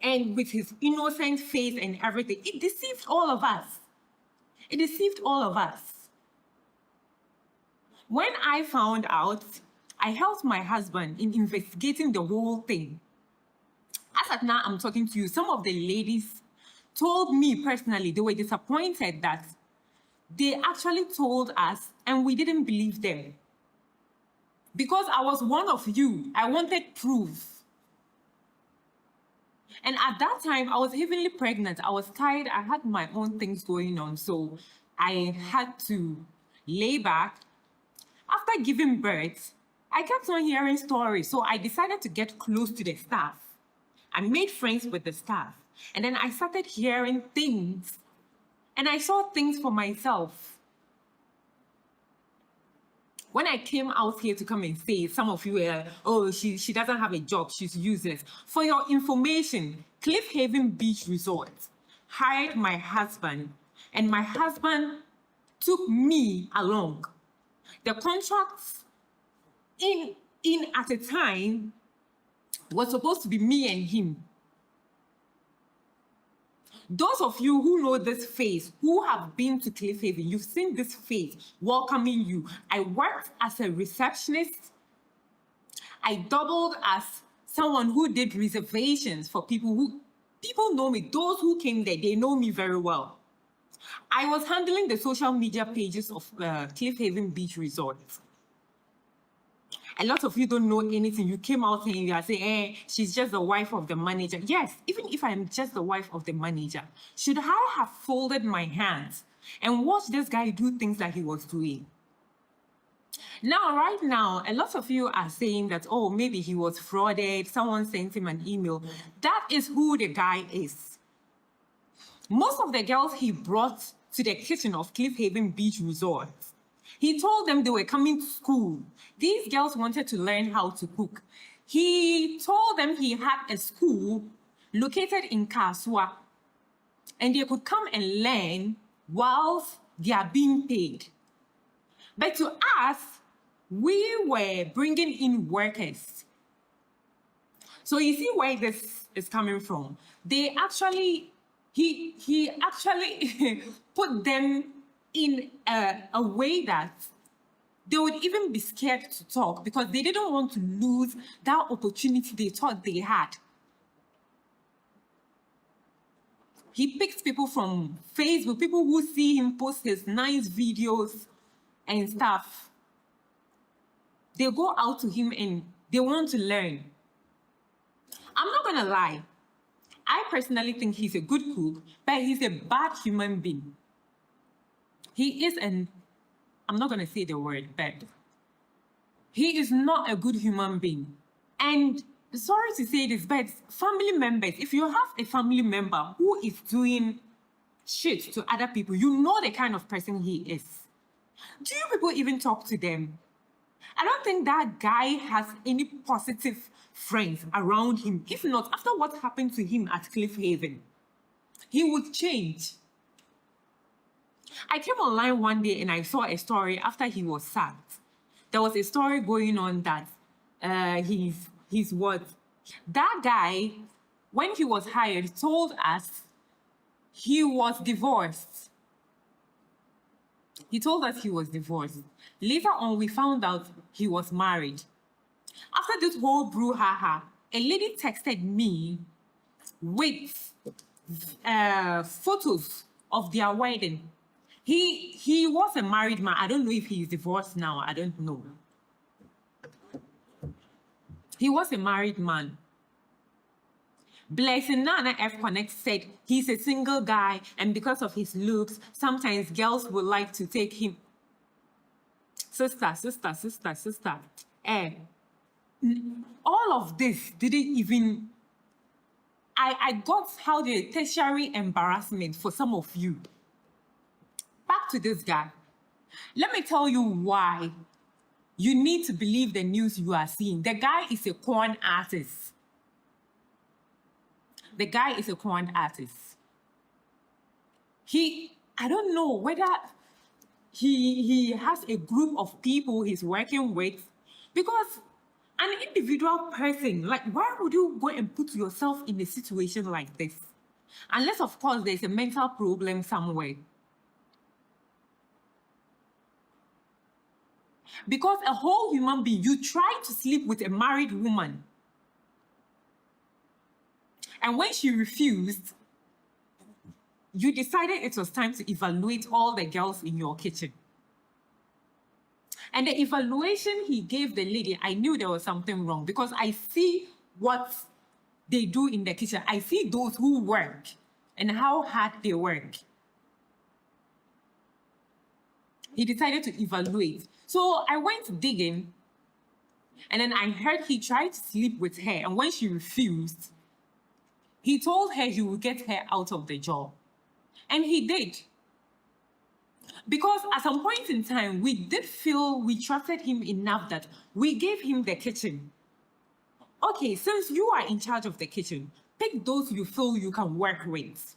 and with his innocent face and everything. It deceived all of us. It deceived all of us. When I found out, I helped my husband in investigating the whole thing. As at now, I'm talking to you, some of the ladies told me personally they were disappointed that they actually told us and we didn't believe them. Because I was one of you, I wanted proof. And at that time, I was heavily pregnant. I was tired. I had my own things going on. So I had to lay back. After giving birth, I kept on hearing stories. So I decided to get close to the staff. I made friends with the staff. And then I started hearing things. And I saw things for myself. When I came out here to come and say, some of you were, oh, she doesn't have a job, she's useless. For your information, Cliff Haven Beach Resort hired my husband, and my husband took me along. The contracts in at a time was supposed to be me and him. Those of you who know this face, who have been to Cliff Haven, you've seen this face welcoming you. I worked as a receptionist. I doubled as someone who did reservations for people know me. Those who came there, they know me very well. I was handling the social media pages of Cliff Haven Beach Resort. A lot of you don't know anything. You came out and you are saying, she's just the wife of the manager. Yes, even if I'm just the wife of the manager, should I have folded my hands and watched this guy do things like he was doing? Now, right now, a lot of you are saying that, oh, maybe he was frauded. Someone sent him an email. That is who the guy is. Most of the girls he brought to the kitchen of Cliff Haven Beach Resort, he told them they were coming to school. These girls wanted to learn how to cook. He told them he had a school located in Kasua, and they could come and learn whilst they are being paid. But to us, we were bringing in workers. So you see where this is coming from. They actually, he actually put them in a way that they would even be scared to talk because they didn't want to lose that opportunity they thought they had. He picks people from Facebook, people who see him post his nice videos and stuff. They go out to him and they want to learn. I'm not gonna lie. I personally think he's a good cook, but he's a bad human being. He is I'm not going to say the word, but he is not a good human being. And sorry to say this, but family members, if you have a family member who is doing shit to other people, you know the kind of person he is. Do you people even talk to them? I don't think that guy has any positive friends around him. If not, after what happened to him at Cliff Haven, he would change. I came online one day and I saw a story after he was sacked. There was a story going on that he's what? That guy, when he was hired, told us he was divorced. He told us he was divorced. Later on, we found out he was married. After this whole brouhaha, a lady texted me with photos of their wedding. He was a married man. I don't know if he's divorced now. I don't know. He was a married man. Blessing Nana F Connect said he's a single guy, and because of his looks, sometimes girls would like to take him. Sister. All of this didn't even. I got how the tertiary embarrassment for some of you. Back to this guy. Let me tell you why you need to believe the news you are seeing. The guy is a con artist. The guy is a con artist. I don't know whether he has a group of people he's working with, because An individual person, like, why would you go and put yourself in a situation like this? Unless, of course, there's a mental problem somewhere. Because a whole human being, you try to sleep with a married woman. And when she refused, you decided it was time to evaluate all the girls in your kitchen. And the evaluation he gave the lady, I knew there was something wrong because I see what they do in the kitchen. I see those who work and how hard they work. He decided to evaluate. So I went digging, and then I heard he tried to sleep with her. And when she refused, he told her he would get her out of the job. And he did. Because at some point in time, we did feel we trusted him enough that we gave him the kitchen. Okay, since you are in charge of the kitchen, pick those you feel you can work with.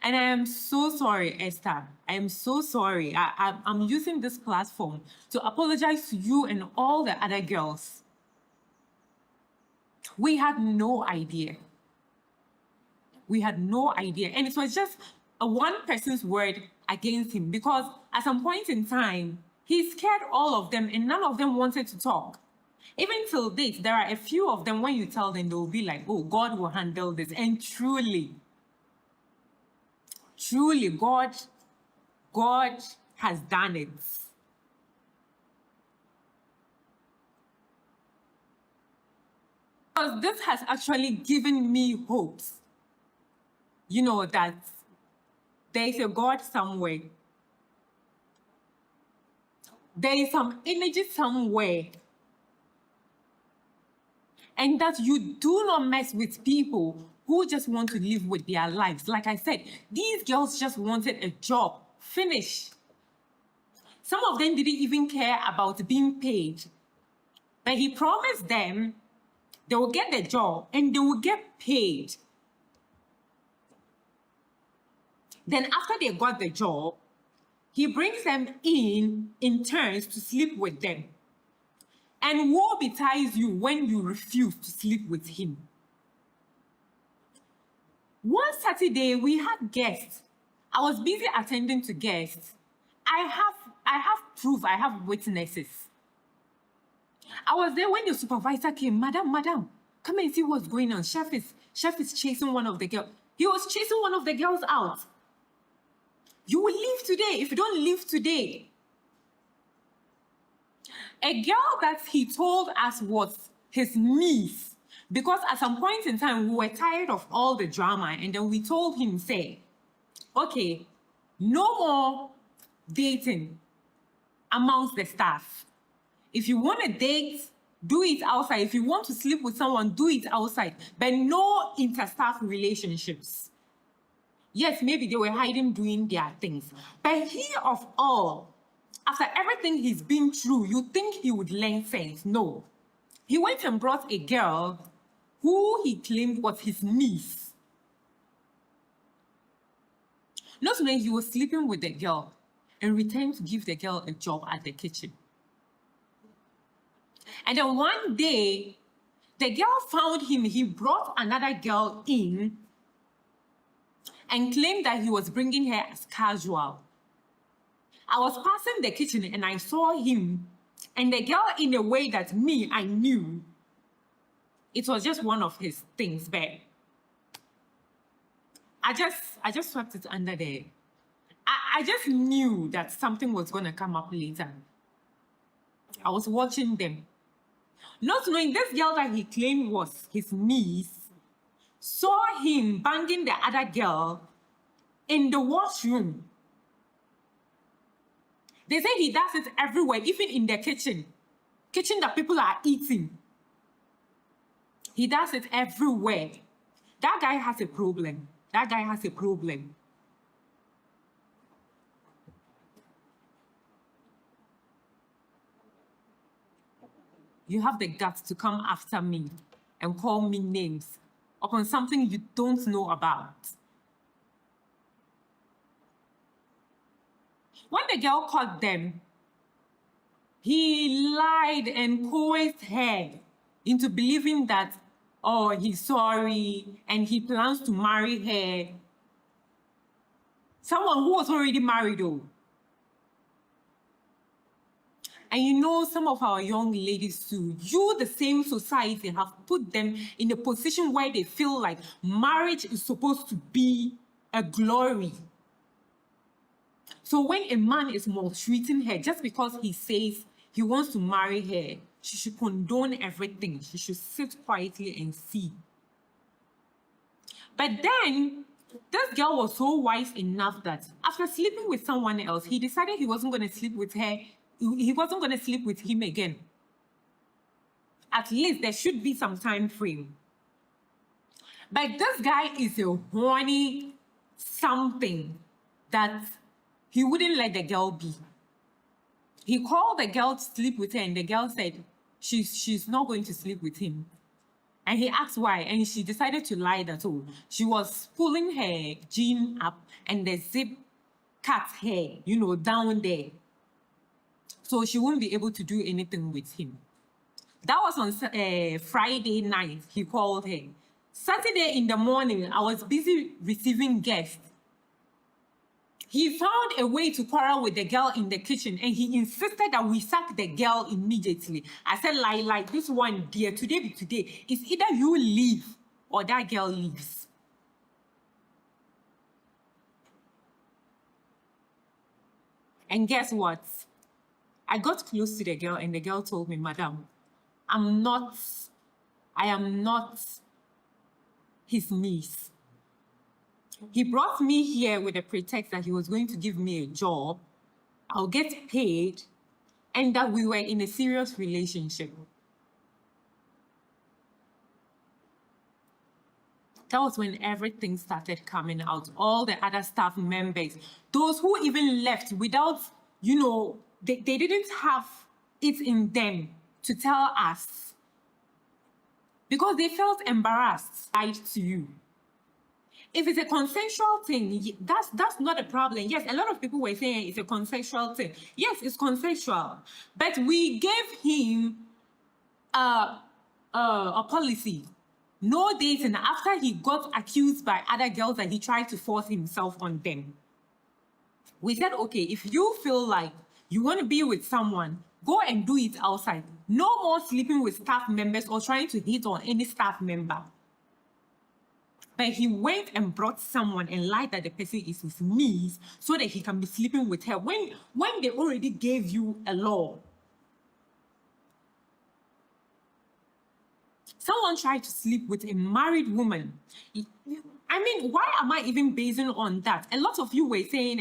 And I am so sorry, Esther. I am so sorry. I'm using this platform to apologize to you and all the other girls. We had no idea. We had no idea. And it was just a one person's word against him because at some point in time, he scared all of them and none of them wanted to talk. Even till date, there are a few of them, when you tell them, they'll be like, oh, God will handle this. And truly, God has done it. Because this has actually given me hopes. You know, that there is a God somewhere. There is some energy somewhere. And that you do not mess with people who just want to live with their lives. Like I said, these girls just wanted a job. Finish. Some of them didn't even care about being paid. But he promised them they will get the job and they will get paid. Then after they got the job, he brings them in turns to sleep with them. And woe betides you when you refuse to sleep with him. One Saturday, we had guests. I was busy attending to guests. I have proof, I have witnesses. I was there when the supervisor came. Madam, come and see what's going on. Chef is chasing one of the girls. He was chasing one of the girls out. You will leave today if you don't leave today. A girl that he told us was his niece, because at some point in time, we were tired of all the drama, and then we told him, say, okay, no more dating amongst the staff. If you want to date, do it outside. If you want to sleep with someone, do it outside, but no interstaff relationships. Yes, maybe they were hiding doing their things. But he of all, after everything he's been through, you think he would learn sense. No. He went and brought a girl who he claimed was his niece. Not when he was sleeping with the girl and returned to give the girl a job at the kitchen. And then one day, the girl found him. He brought another girl in and claimed that he was bringing her as casual. I was passing the kitchen and I saw him and the girl in a way that I knew it was just one of his things, but I just swept it under there. I just knew that something was going to come up later. I was watching them. Not knowing this girl that he claimed was his niece saw him banging the other girl in the washroom. They say he does it everywhere, even in the kitchen. Kitchen that people are eating. He does it everywhere. That guy has a problem. That guy has a problem. You have the guts to come after me and call me names upon something you don't know about. When the girl caught them, He lied and coerced her into believing that, oh, he's sorry and he plans to marry her. Someone who was already married, though. And you know, some of our young ladies too, the same society have put them in a position where they feel like marriage is supposed to be a glory. So when a man is maltreating her just because he says he wants to marry her, she should condone everything. She should sit quietly and see. But then this girl was so wise enough that after sleeping with someone else, he decided he wasn't going to sleep with her. He wasn't going to sleep with him again. At least there should be some time frame. But this guy is a horny something that he wouldn't let the girl be. He called the girl to sleep with her, and the girl said she's not going to sleep with him. And he asked why, and she decided to lie that she was pulling her jean up and the zip cut her, down there. So she won't be able to do anything with him. That was on Friday night, he called her. Saturday in the morning, I was busy receiving guests. He found a way to quarrel with the girl in the kitchen, and he insisted that we sack the girl immediately. I said, like this one, dear, today be today. It's either you leave or that girl leaves. And guess what? I got close to the girl, and the girl told me, Madam, I am not his niece. He brought me here with a pretext that he was going to give me a job, I'll get paid, and that we were in a serious relationship. That was when everything started coming out. All the other staff members, those who even left without, they didn't have it in them to tell us because they felt embarrassed. Lied to you. If it's a consensual thing, that's not a problem. Yes, a lot of people were saying it's a consensual thing. Yes, it's consensual. But we gave him a policy. No dating after he got accused by other girls that he tried to force himself on them. We said, okay, if you feel like you want to be with someone, go and do it outside. No more sleeping with staff members or trying to hit on any staff member. But he went and brought someone and lied that the person is his niece so that he can be sleeping with her when they already gave you a law. Someone tried to sleep with a married woman. I mean, why am I even basing on that? A lot of you were saying,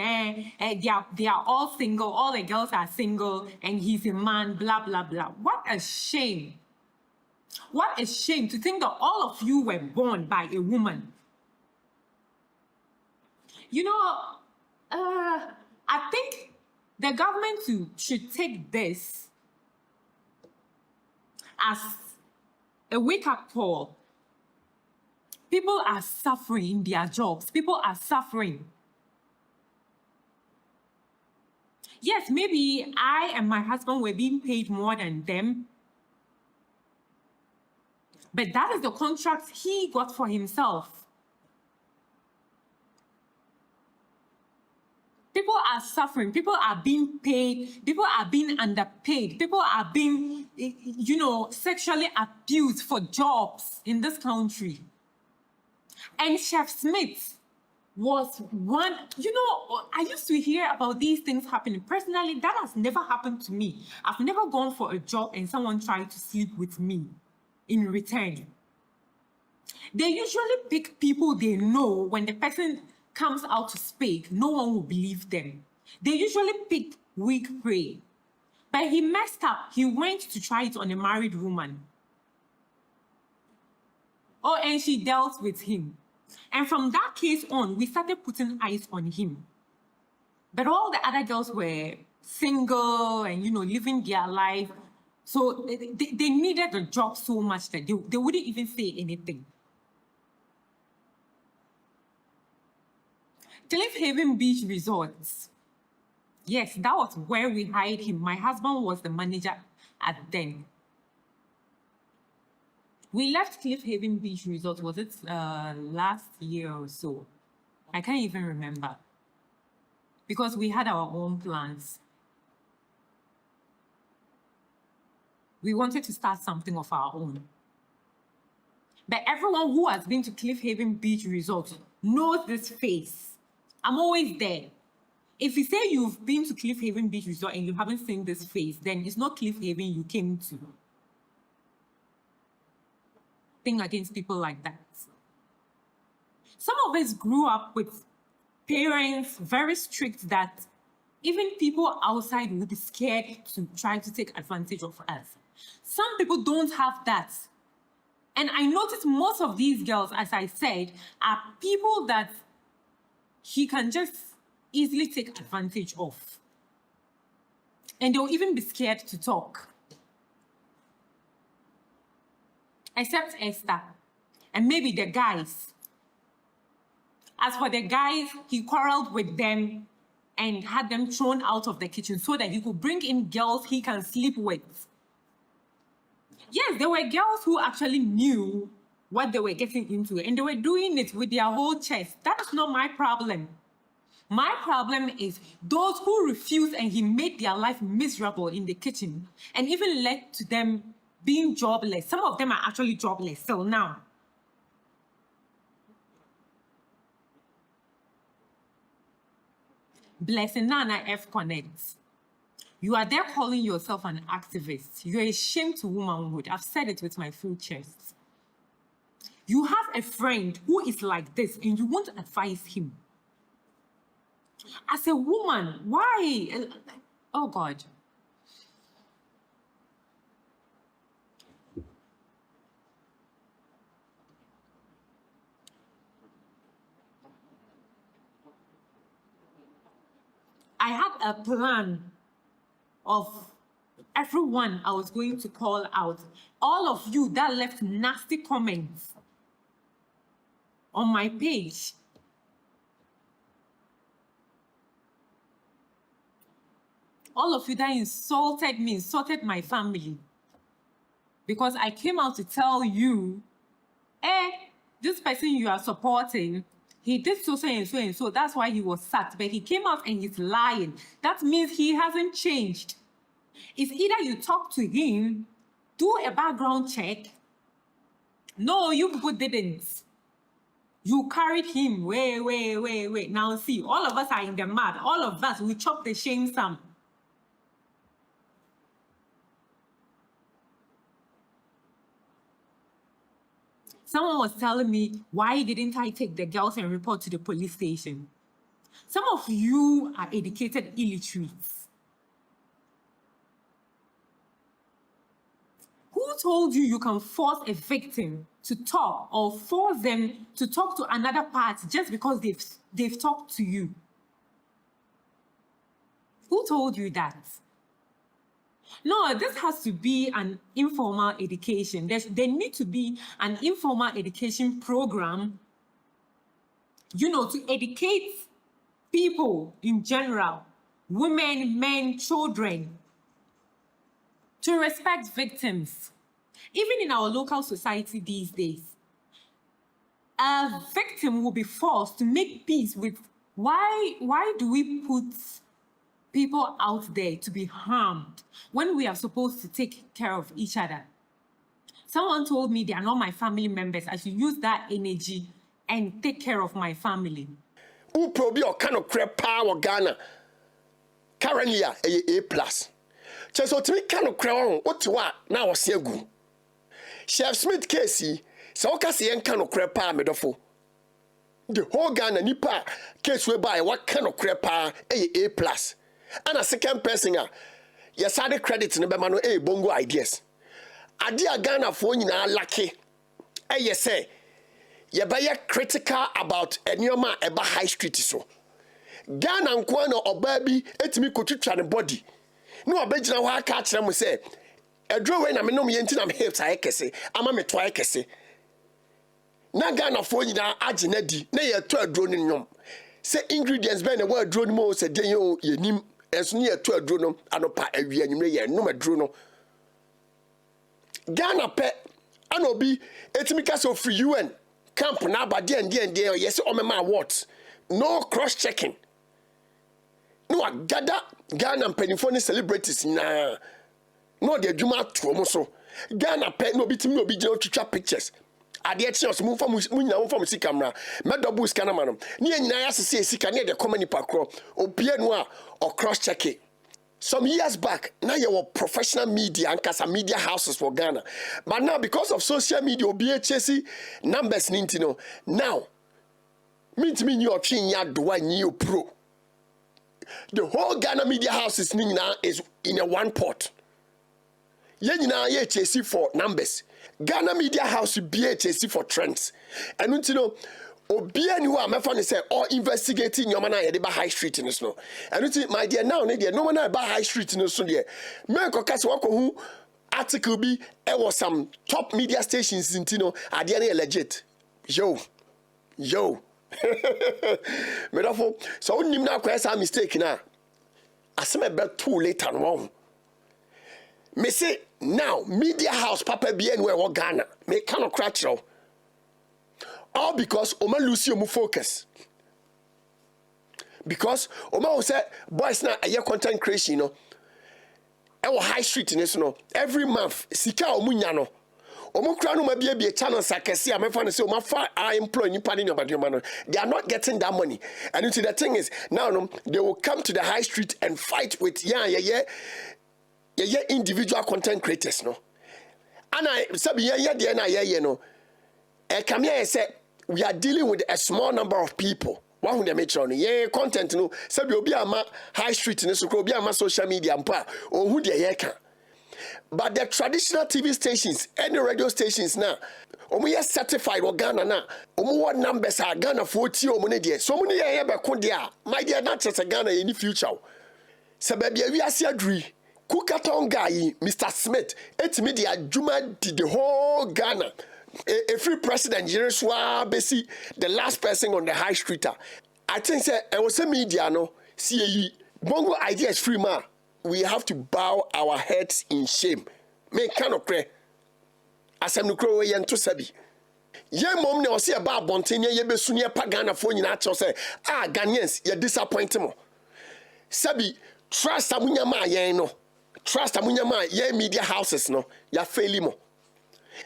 they are all single, all the girls are single, and he's a man, blah, blah, blah. What a shame. What a shame to think that all of you were born by a woman. I think the government should take this as a wake-up call. People are suffering in their jobs. People are suffering. Yes, maybe I and my husband were being paid more than them. But that is the contract he got for himself. People are suffering. People are being paid. People are being underpaid. People are being, sexually abused for jobs in this country. And Chef Smith was one, I used to hear about these things happening. Personally, that has never happened to me. I've never gone for a job and someone tried to sleep with me in return. They usually pick people they know. When the person comes out to speak, no one will believe them. They usually pick weak prey. But he messed up. He went to try it on a married woman. Oh, and she dealt with him. And from that case on, we started putting eyes on him. But all the other girls were single and, living their life. So they needed a job so much that they wouldn't even say anything. Cliff Haven Beach Resorts. Yes, that was where we hired him. My husband was the manager at then. We left Cliff Haven Beach Resort, was it last year or so? I can't even remember. Because we had our own plans. We wanted to start something of our own. But everyone who has been to Cliff Haven Beach Resort knows this face. I'm always there. If you say you've been to Cliff Haven Beach Resort and you haven't seen this face, then it's not Cliff Haven you came to. Thing against people like that. Some of us grew up with parents very strict that even people outside would be scared to try to take advantage of us. Some people don't have that. And I noticed most of these girls, as I said, are people that he can just easily take advantage of. And they'll even be scared to talk. Except Esther. And maybe the guys. As for the guys, he quarreled with them and had them thrown out of the kitchen so that he could bring in girls he can sleep with. Yes, there were girls who actually knew what they were getting into and they were doing it with their whole chest. That's not my problem. My problem is those who refused and he made their life miserable in the kitchen and even led to them being jobless. Some of them are actually jobless still now. Blessing Nana F. Connects. You are there calling yourself an activist. You're a shame to womanhood. I've said it with my full chest. You have a friend who is like this and you won't advise him. As a woman, why? Oh, God. I had a plan of everyone I was going to call out. All of you that left nasty comments on my page. All of you that insulted me, insulted my family. Because I came out to tell you, this person you are supporting, he did so and so and so. That's why he was sacked. But he came out and he's lying. That means he hasn't changed. It's either you talk to him, do a background check. No, you people didn't. You carried him. Wait. Now see, all of us are in the mud. All of us, we chop the shame some. Someone was telling me, why didn't I take the girls and report to the police station? Some of you are educated illiterates. Who told you you can force a victim to talk or force them to talk to another party just because they've talked to you? Who told you that? No, this has to be an informal education. There need to be an informal education program, to educate people in general, women, men, children, to respect victims. Even in our local society these days, a victim will be forced to make peace with why do we put people out there to be harmed when we are supposed to take care of each other? Someone told me they are not my family members. I should use that energy and take care of my family. Who probably or kind of crap power Ghana currently A+. So to me kind of crown what to what now was good. Chef Smith Casey, so Cassie and kind of crap power medofo. The whole Ghana nipa case whereby what kind of crap power A+. And a second person, yes, I the credit in the Bemano bongo ideas. Adia Ghana for you now lucky. Yes, say, you be critical about Enyoma Eba High Street. So Ghana and Kwano or baby, etimi kotutwa the body. No, I bet you now catch them say, a drawing, I mean, no, I'm here to ekese, I'm a twa ekese. Na Ghana for you now, Ajinedi, nay a 12 drone in yom. Say ingredients, ben a word drone mo, said, ye nim. enso ne to aduro no anopa awie anwumre ye nom aduro no Ghana pe ana obi etimi ka so free UN camp na abade and yes omema awards no cross checking no agada Ghana mpanifo ne celebrities na no de adwuma to mo so Ghana pe no obi timi no obi gina twitwa pictures ade eche os mu nyina mu si camera me double scanner man ne nyina ya sese sika ne de come nipa kro obie no a or cross checking. Some years back, now you were professional media and some media houses for Ghana. But now, because of social media, BHC numbers, now, means me your chin ya do I new pro. The whole Ghana media houses now is in a one pot. Yenina HSC for numbers. Ghana media house BHC for trends. And obi anu a mefa ne say or investigating your man na yede ba high street no so and my dear now ne dear no man na ba high street no so dear me ko kase wako hu article bi e was some top media stations intino ade na legit yo me dafo so onim na kwa esa mistake na asem be too later no me say now media house papa bi anu e wo Ghana me cannot crack you. All because Oma lose your focus. Because Oma will say, boys now a year content creation, our high street in this every month, Sika Omunyano. Omukrano may be a channel sakesi, I'm going to say, Oma I employ you panning about your money. They are not getting that money. And you see, the thing is, now they will come to the high street and fight with individual content creators, no. And I said, come here, say we are dealing with a small number of people. One who they make sure, content no. Say we be ama high street no, so be ama social media mpa or who they can. But the traditional TV stations and the radio stations now, we are certified or Ghana now. What numbers are Ghana 40 or money there? So many here be there. My dear, not just a Ghana in the future. So baby, we are see agree. Kukaton guy, Mr. Smith, it's media Juma did the whole Ghana. A free president, Besi, the last person on the high street. I think say I was a media no. See, Bongo ideas free man. We have to bow our heads in shame. Me cannot pray. As I'm no crow and to sabi. Ye mom ne osi aba abonten ye besu ne pa Ghana fo nyina cho say Ghanaians ye disappoint mo. Sabi trust amunya ma ye no. Trust amunya ma ye media houses no. Ya faili mo.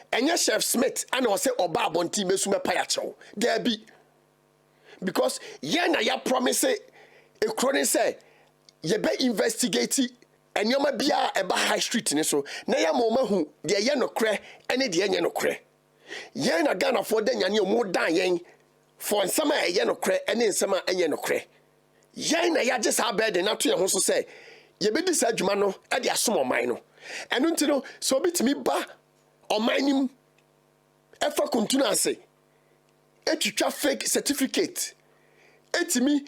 Enya Chef Smith and I say oba abonti mesu me pa ya chew there be because ye na ya promise e kroni say ye be investigate enyoma bia eba high street ni so na ya moma hu de ye no kre ene de ye no kre ye na Ghana for de nyane omo dan yen for nsama ye no kre ene nsama enye no kre ye na ya je sa bed na to ye ho so say ye be di sa adwuma no e de asom oman no eno ntino so bitimi ba Omainim efa continue say etwitwa fake certificate etimi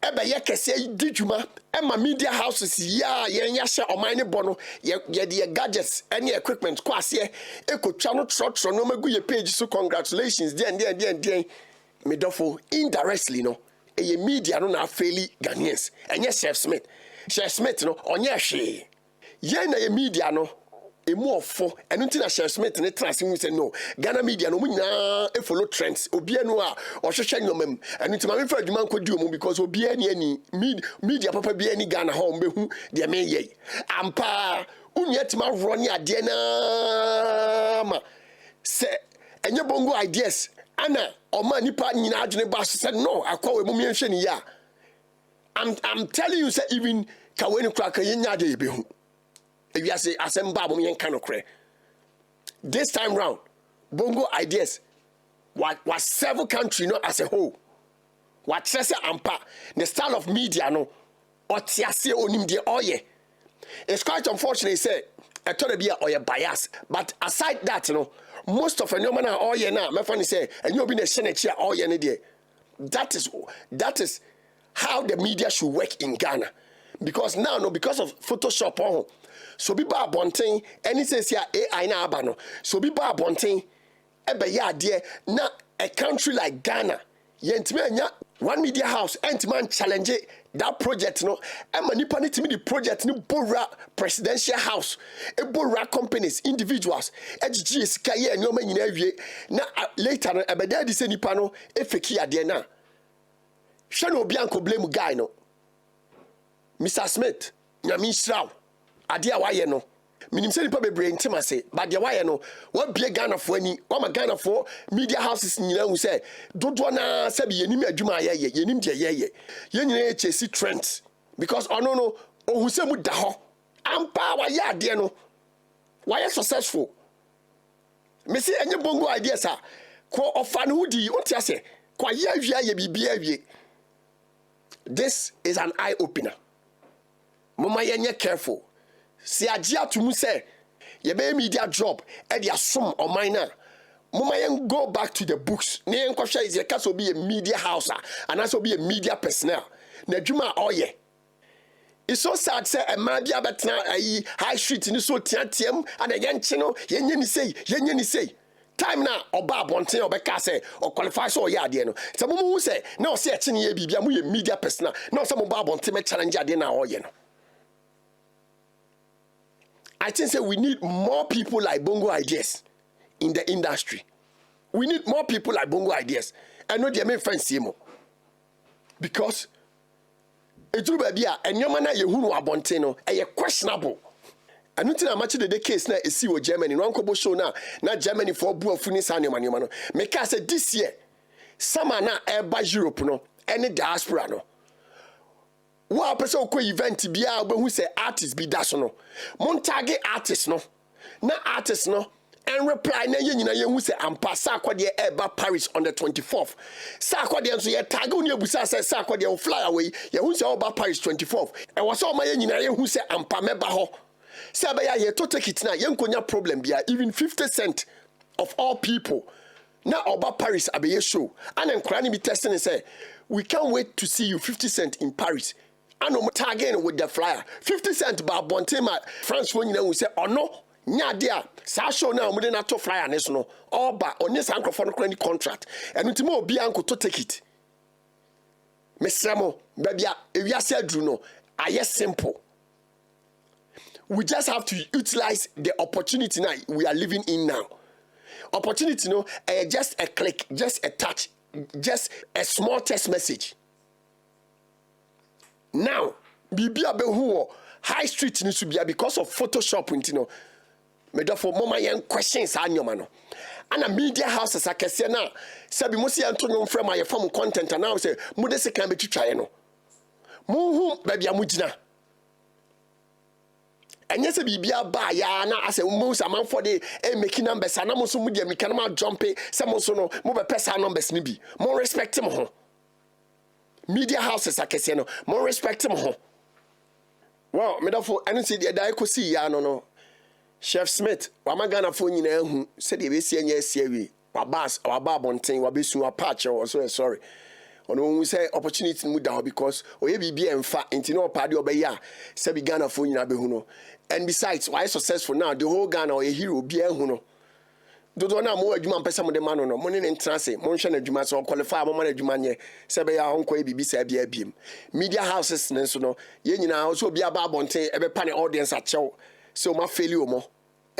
ebe ye kese dijuma ema media houses ya yen ya hye omani bono ye de gadgets any equipment kwa ase ekotwa no trotro no magu ye page so congratulations den medofo indirectly no eye media no na fairly Ghanaians enye Chef Smith no onye hwe ye na ye media no emu ofo enu ntina Ch0p Smith ne trans mu say no Ghana media no munyina e follow trends obianu a ohwehwe nyomam enu ntima me fa adwuma nkodi omu because obiani ani media papa biani Ghana ha ombehu de me ye ampa unyetima roni ade na ma se enye bongo ideas ana oma nipa nyina adwene ba so no akwa emu mienhwe ni ya I'm telling you say even kaweni kraka yenya de behu. If you say asemba bom yen kan okre this time round bongo ideas was several country no as a whole what say ampa the style of media no otiase onim de oye it's quite unfortunate say I thought be oye bias but aside that no most of any man oye na me funny say and you be na hye oye ne de that is how the media should work in Ghana because now no because of Photoshop on so be ba bonten any says here AI na aba no so be ba bonten ebe ya de na a country like Ghana yentime anya one media house man challenge that project no ema nipa ne timi the project ni bora presidential house e bora companies individuals egigi sika ye nyoma nyina awie na later no ebeda di se nipa no e feki ade na hwe no obi anko blame guy no Mr. Smith nyame nhyiraw ade a waye no minim se nipa bebre ntima se but de waye no wa bie Ghana fo ani wa ma Ghana fo media houses nyina hu se dodo na se bi yenim adwuma ye yenim de ye nyina chesi trends because ono no ohun se mu da ho ampa wa ye ade no wa ye successful me se enye bongo ideas a ko ofa no hudi onti ase kwa ye awia ye bibia awie. This is an eye opener. Mama yenye careful. Si agia to mu say ye be media job e dia som o mine mama yen go back to the books na yen kwhwe is ye ka so be a media house and also be a media personnel na dwuma oye. It's so sad say a man bia betena ayi high street ni so tiatiam and yen chi no yenye ni say time na oba abonten obeka say o qualify so ye ade no se mo mu say na o se e chi ne ye bibia mo ye media personnel na o se mo ba abonten me challenge ade na oye no. I think we need more people like Bongo Ideas in the industry. We need more people like Bongo Ideas. I know they make friends more. Because it's true baby and your man you who are bonteno are questionable. I don't think much of the case now is see what Germany no uncle show now Germany for boo of funis and your man. Make us say this year summer now by Europe no any diaspora no. Wa person ko event bia obehu say artist be dash no mon tag artist no na artist no and reply na ye nyina ye hu say ampa sa akode eba Paris on the 24th sa akode nso ye tag uni ebusa say sa akode o fly away ye hu say oba Paris 24th e wo so ma ye nyina ye hu say ampa meba ho say be ya ye to take it na ye nkonya problem bia even 50 cent of all people na oba Paris abeye show and enkra ni be testing and say we can't wait to see you 50 cent in Paris. I know tagging with the flyer 50 cent ba bontema France when you say oh no nya dia sa show na mo de na to flyer ne so no oba onye san crofo no kra ni contract enu ti mo obi anko to take it mesramo babia ewiase adru no aye simple. We just have to utilize the opportunity now we are living in now. Opportunity no just a click, just a touch, just a small text message. Now, bibia be who high street needs to be because of Photoshop, you know. Me therefore, mama yen questions are your man. And a media houses I can say now. Sabi musi Antonio from my form content and now say mudese can be to try no. Muhu baby amujina. And yes, bibia ba ya na as a most amount for the making numbers and I'm also media me can jump some also no move person numbers ni bi. More respect him ho. Media houses akese no more respect him ho. Well, me therefore I don't see the die ko see ya no Ch0p Smith wa magana fo nyina hu se de be sie nya sie wi wa bas wa ba bonten wa besu wa patch or so sorry ono hu say opportunity mu da because oye bibia emfa enti no pa de obeya se bi Ghana fo nyina be hu no. And besides why successful now the whole Ghana or a hero be hu no. Dodo na mo adwuma mpesa mo de ma no no mo ne ntrase mo nhwe na adwuma so qualify mo ma na adwuma nye se be ya honko e bibi sa bia biem media houses ne so no ye nyina so bia ba bonten e be pa ne audience a chew so ma failure mo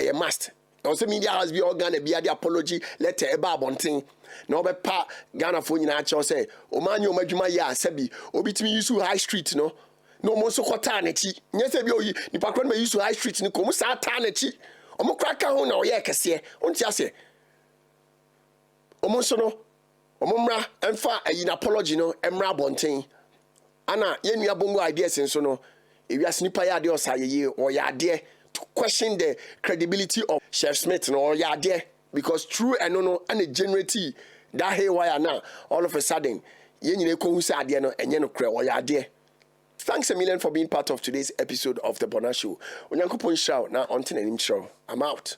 e must also media house be organ bia the apology letter e ba bonten na obe pa Ghana fo nyina a chew say o ma nyu o madwuma ya sabi obitimi use high street no mo so kwata na chi nye se bi oyi nipa kro na use high street ni ko mo sa ta na chi omo kraka ho na oye kese onti ase omo so no omo mra emfa ayi apology no emra bonten ana yenua Bongo Ideas nso no ewiase nipa ya de osaye o ya de to question the credibility of Ch0p Smith no ya de because true eno no and generate that haywire now all of a sudden yenyine ko hu sa ade no enye no kre o ya de. Thanks a million for being part of today's episode of The Bona Show. Onyankopon show na ontin enim show. I'm out.